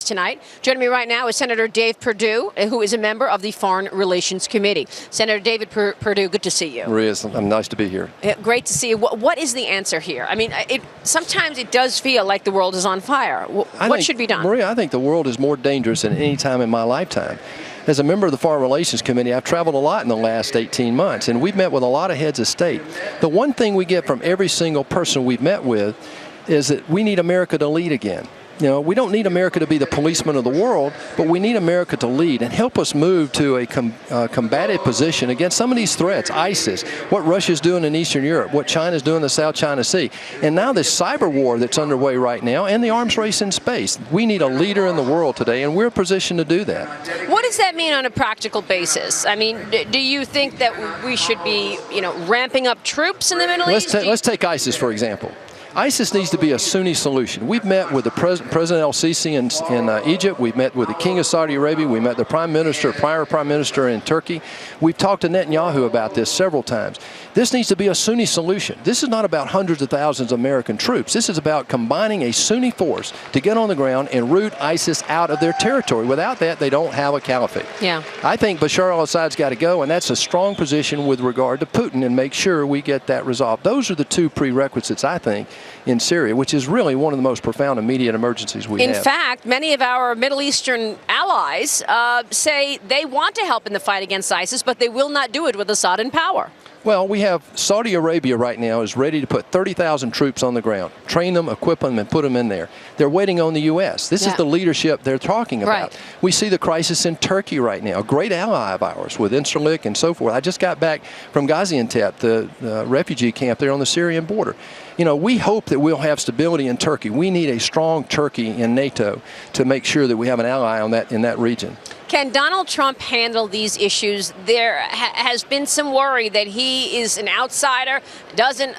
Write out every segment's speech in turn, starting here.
Tonight. Joining me right now is Senator Dave Perdue, who is a member of the Foreign Relations Committee. Senator David Perdue, good to see you. Maria, I'm nice to be here. Great to see you. What is the answer here? I mean, sometimes it does feel like the world is on fire. What should be done? Maria, I think the world is more dangerous than any time in my lifetime. As a member of the Foreign Relations Committee, I've traveled a lot in the last 18 months, and we've met with a lot of heads of state. The one thing we get from every single person we've met with is that we need America to lead again. You know, we don't need America to be the policeman of the world, but we need America to lead and help us move to a combative position against some of these threats, ISIS, what Russia's doing in Eastern Europe, what China's doing in the South China Sea, and now this cyber war that's underway right now and the arms race in space. We need a leader in the world today, and we're positioned to do that. What does that mean on a practical basis? I mean, do you think that we should be, ramping up troops in the Middle East? Let's take ISIS, for example. ISIS needs to be a Sunni solution. We've met with the President El-Sisi in Egypt. We've met with the King of Saudi Arabia. We met the prior Prime Minister in Turkey. We've talked to Netanyahu about this several times. This needs to be a Sunni solution. This is not about hundreds of thousands of American troops. This is about combining a Sunni force to get on the ground and root ISIS out of their territory. Without that, they don't have a caliphate. Yeah. I think Bashar al-Assad's got to go, and that's a strong position with regard to Putin, and make sure we get that resolved. Those are the two prerequisites, I think, in Syria, which is really one of the most profound immediate emergencies we have. In fact, many of our Middle Eastern allies say they want to help in the fight against ISIS, but they will not do it with Assad in power. Well, we have Saudi Arabia right now is ready to put 30,000 troops on the ground, train them, equip them, and put them in there. They're waiting on the U.S. This is the leadership they're talking about. Right. We see the crisis in Turkey right now, a great ally of ours with Incirlik and so forth. I just got back from Gaziantep, the refugee camp there on the Syrian border. We hope that we'll have stability in Turkey. We need a strong Turkey in NATO to make sure that we have an ally in that region. Can Donald Trump handle these issues? There has been some worry that he is an outsider, doesn't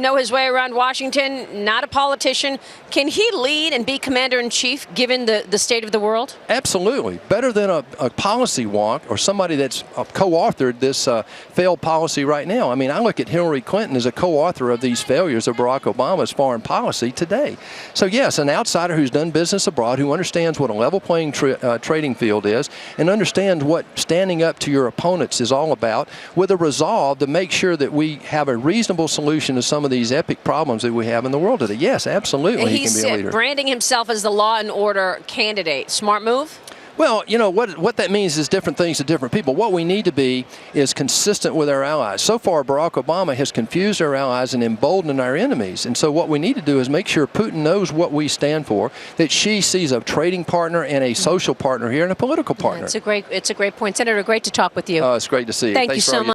know his way around Washington, not a politician. Can he lead and be commander-in-chief given the state of the world? Absolutely. Better than a policy wonk or somebody that's co-authored this failed policy right now. I mean, I look at Hillary Clinton as a co-author of these failures of Barack Obama's foreign policy today. So, yes, an outsider who's done business abroad, who understands what a level playing trading field is, and understand what standing up to your opponents is all about, with a resolve to make sure that we have a reasonable solution to some of these epic problems that we have in the world today. Yes, absolutely, he can be a leader. He's branding himself as the law and order candidate. Smart move? Well, what that means is different things to different people. What we need to be is consistent with our allies. So far, Barack Obama has confused our allies and emboldened our enemies. And so what we need to do is make sure Putin knows what we stand for, that Xi sees a trading partner and a social partner here and a political partner. It's a great point. Senator, great to talk with you. It's great to see you. Thank you so much.